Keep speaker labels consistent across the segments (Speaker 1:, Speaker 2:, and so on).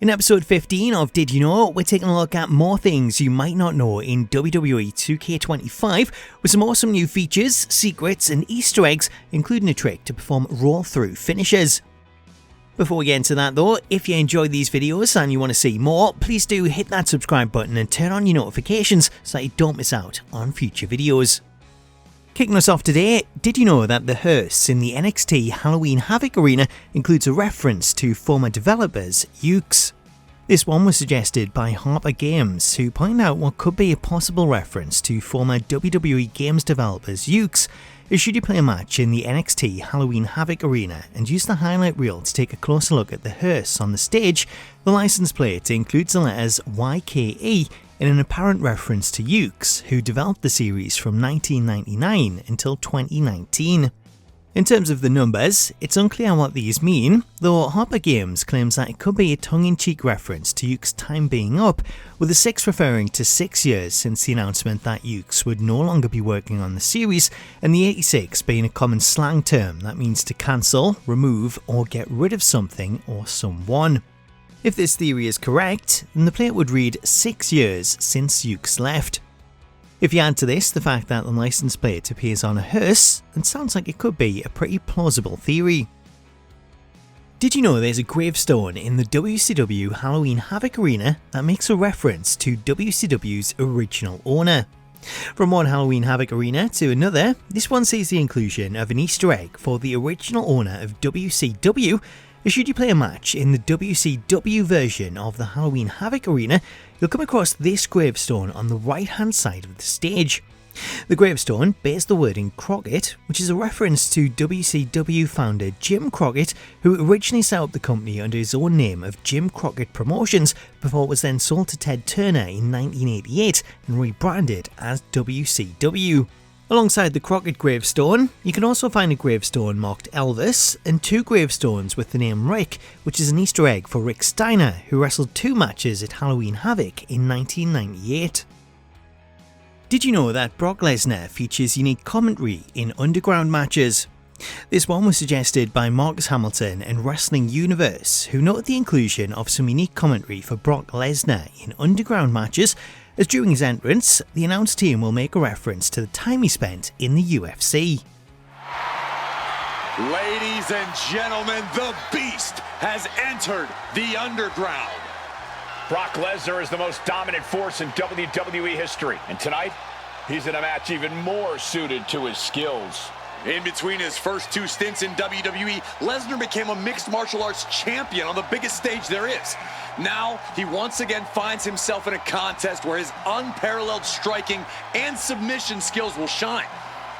Speaker 1: In episode 15 of Did You Know, we're taking a look at more things you might not know in WWE 2K25 with some awesome new features, secrets and Easter eggs, including a trick to perform roll-through finishes. Before we get into that though, if you enjoyed these videos and you want to see more, please do hit that subscribe button and turn on your notifications so that you don't miss out on future videos. Kicking us off today, did you know that the hearse in the NXT Halloween Havoc arena includes a reference to former developers Ukes? This one was suggested by Harper Games, who pointed out what could be a possible reference to former WWE games developers Ukes. Should you play a match in the NXT Halloween Havoc arena and use the highlight reel to take a closer look at the hearse on the stage, the license plate includes the letters YKE in an apparent reference to Ukes, who developed the series from 1999 until 2019. In terms of the numbers, it's unclear what these mean, though Harper Games claims that it could be a tongue-in-cheek reference to Ukes' time being up, with the 6 referring to 6 years since the announcement that Ukes would no longer be working on the series, and the 86 being a common slang term that means to cancel, remove, or get rid of something or someone. If this theory is correct, then the plate would read 6 years since Ukes left. If you add to this the fact that the license plate appears on a hearse, then sounds like it could be a pretty plausible theory. Did you know there's a gravestone in the WCW Halloween Havoc arena that makes a reference to WCW's original owner? From one Halloween Havoc arena to another, this one sees the inclusion of an Easter egg for the original owner of WCW. Should you play a match in the WCW version of the Halloween Havoc arena, you'll come across this gravestone on the right hand side of the stage. The gravestone bears the wording Crockett, which is a reference to WCW founder Jim Crockett, who originally set up the company under his own name of Jim Crockett Promotions before it was then sold to Ted Turner in 1988 and rebranded as WCW. Alongside the Crockett gravestone, you can also find a gravestone marked Elvis and 2 gravestones with the name Rick, which is an Easter egg for Rick Steiner, who wrestled 2 matches at Halloween Havoc in 1998. Did you know that Brock Lesnar features unique commentary in underground matches? This one was suggested by Marcus Hamilton and Wrestling Universe, who noted the inclusion of some unique commentary for Brock Lesnar in underground matches, as during his entrance, the announce team will make a reference to the time he spent in the UFC.
Speaker 2: Ladies and gentlemen, the Beast has entered the underground.
Speaker 3: Brock Lesnar is the most dominant force in WWE history, and tonight, he's in a match even more suited to his skills.
Speaker 2: In between his first 2 stints in WWE, Lesnar became a mixed martial arts champion on the biggest stage there is. Now, he once again finds himself in a contest where his unparalleled striking and submission skills will shine.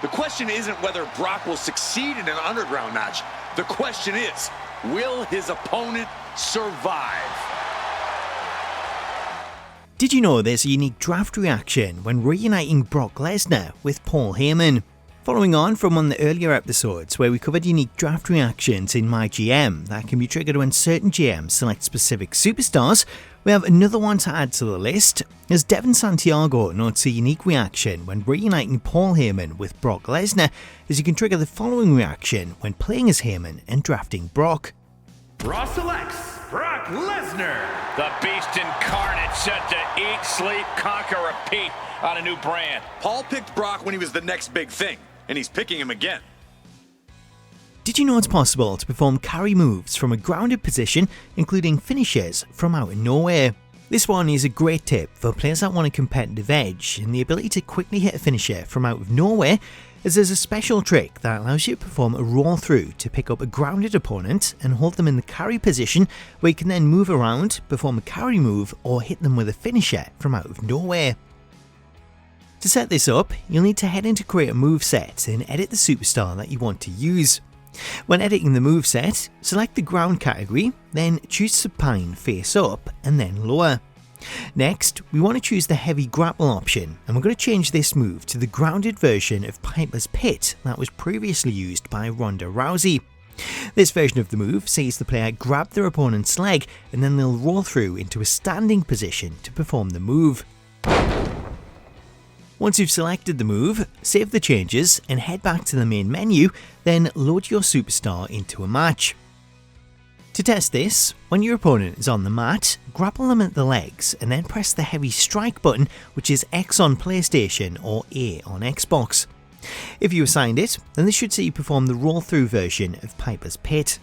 Speaker 2: The question isn't whether Brock will succeed in an underground match. The question is, will his opponent survive?
Speaker 1: Did you know there's a unique draft reaction when reuniting Brock Lesnar with Paul Heyman? Following on from one of the earlier episodes where we covered unique draft reactions in My GM that can be triggered when certain GMs select specific superstars, we have another one to add to the list, as Devin Santiago notes a unique reaction when reuniting Paul Heyman with Brock Lesnar, as you can trigger the following reaction when playing as Heyman and drafting Brock.
Speaker 4: Raw selects Brock Lesnar.
Speaker 3: The Beast incarnate set to eat, sleep, conquer, repeat on a new brand.
Speaker 2: Paul picked Brock when he was the next big thing, and he's picking him again.
Speaker 1: Did you know it's possible to perform carry moves from a grounded position, including finishes from out of nowhere? This one is a great tip for players that want a competitive edge and the ability to quickly hit a finisher from out of nowhere, as there's a special trick that allows you to perform a roll through to pick up a grounded opponent and hold them in the carry position, where you can then move around, perform a carry move, or hit them with a finisher from out of nowhere. To set this up, you'll need to head into Create a Moveset and edit the superstar that you want to use. When editing the moveset, select the ground category, then choose supine face up and then lower. Next, we want to choose the heavy grapple option, and we're going to change this move to the grounded version of Piper's Pit that was previously used by Ronda Rousey. This version of the move sees the player grab their opponent's leg and then they'll roll through into a standing position to perform the move. Once you've selected the move, save the changes and head back to the main menu, then load your superstar into a match. To test this, when your opponent is on the mat, grapple them at the legs and then press the heavy strike button, which is X on PlayStation or A on Xbox. If you assigned it, then this should see you perform the roll-through version of Piper's Pit.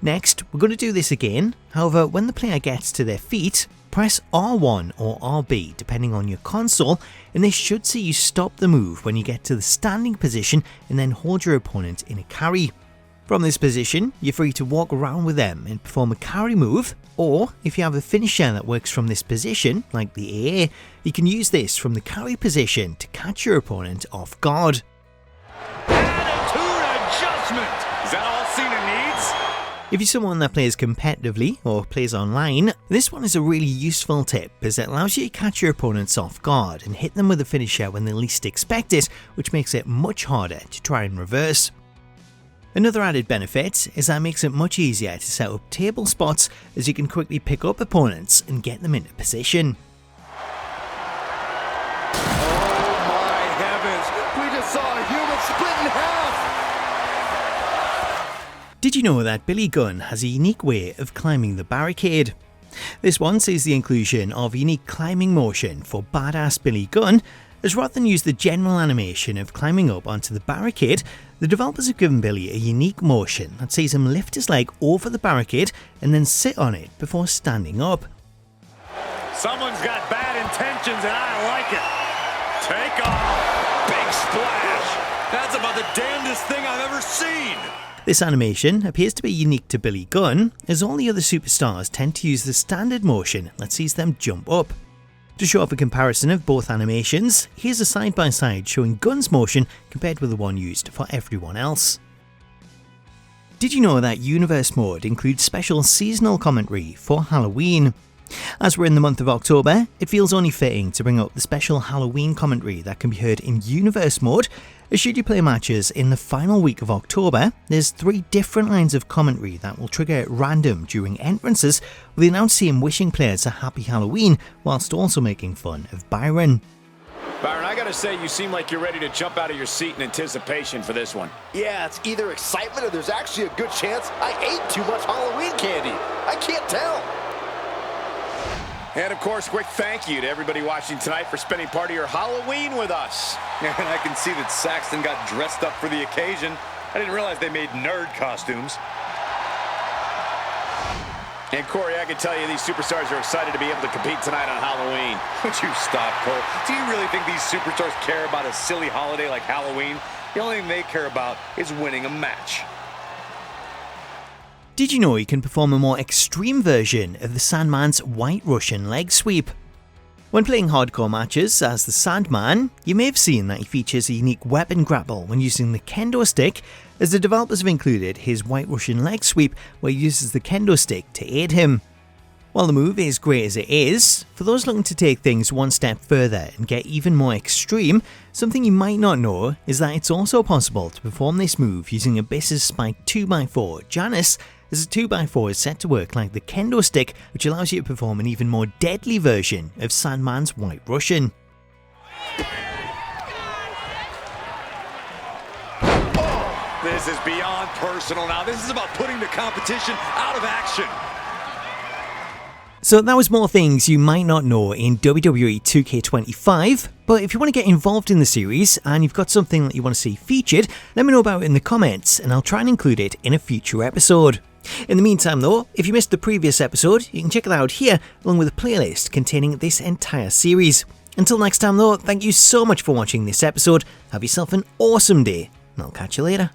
Speaker 1: Next, we're going to do this again, however when the player gets to their feet, press R1 or RB depending on your console, and this should see you stop the move when you get to the standing position and then hold your opponent in a carry. From this position, you're free to walk around with them and perform a carry move, or if you have a finisher that works from this position, like the AA, you can use this from the carry position to catch your opponent off guard.
Speaker 2: Attitude adjustment! Is that all Cena needs?
Speaker 1: If you're someone that plays competitively or plays online, this one is a really useful tip as it allows you to catch your opponents off guard and hit them with a finisher when they least expect it, which makes it much harder to try and reverse. Another added benefit is that it makes it much easier to set up table spots as you can quickly pick up opponents and get them into position.
Speaker 2: Oh my heavens! We just saw a human split in half!
Speaker 1: Did you know that Billy Gunn has a unique way of climbing the barricade? This one sees the inclusion of a unique climbing motion for badass Billy Gunn, as rather than use the general animation of climbing up onto the barricade, the developers have given Billy a unique motion that sees him lift his leg over the barricade and then sit on it before standing up.
Speaker 2: Someone's got bad intentions and I like it. Take off. Big splash. That's about the damnedest thing I've ever seen.
Speaker 1: This animation appears to be unique to Billy Gunn, as all the other superstars tend to use the standard motion that sees them jump up. To show off a comparison of both animations, here's a side-by-side showing Gunn's motion compared with the one used for everyone else. Did you know that Universe Mode includes special seasonal commentary for Halloween? As we're in the month of October, it feels only fitting to bring up the special Halloween commentary that can be heard in Universe Mode, as should you play matches in the final week of October, there's 3 different lines of commentary that will trigger at random during entrances, with the announce team wishing players a happy Halloween whilst also making fun of Byron.
Speaker 3: Byron, I gotta say, you seem like you're ready to jump out of your seat in anticipation for this one.
Speaker 5: Yeah, it's either excitement or there's actually a good chance I ate too much Halloween candy. I can't tell.
Speaker 3: And of course, quick thank you to everybody watching tonight for spending part of your Halloween with us.
Speaker 2: And I can see that Saxton got dressed up for the occasion. I didn't realize they made nerd costumes.
Speaker 3: And Corey, I can tell you these superstars are excited to be able to compete tonight on Halloween.
Speaker 2: Would you stop, Cole? Do you really think these superstars care about a silly holiday like Halloween? The only thing they care about is winning a match.
Speaker 1: Did you know you can perform a more extreme version of the Sandman's White Russian leg sweep? When playing hardcore matches as the Sandman, you may have seen that he features a unique weapon grapple when using the kendo stick, as the developers have included his White Russian leg sweep where he uses the kendo stick to aid him. While the move is great as it is, for those looking to take things one step further and get even more extreme, something you might not know is that it's also possible to perform this move using Abyss's spiked 2x4 Janice, as a 2x4 is set to work like the kendo stick, which allows you to perform an even more deadly version of Sandman's White Russian.
Speaker 2: This is beyond personal now. This is about putting the competition out of action.
Speaker 1: So that was more things you might not know in WWE 2K25, but if you want to get involved in the series and you've got something that you want to see featured, let me know about it in the comments and I'll try and include it in a future episode. In the meantime though, if you missed the previous episode, you can check it out here along with a playlist containing this entire series. Until next time though, thank you so much for watching this episode, have yourself an awesome day, and I'll catch you later.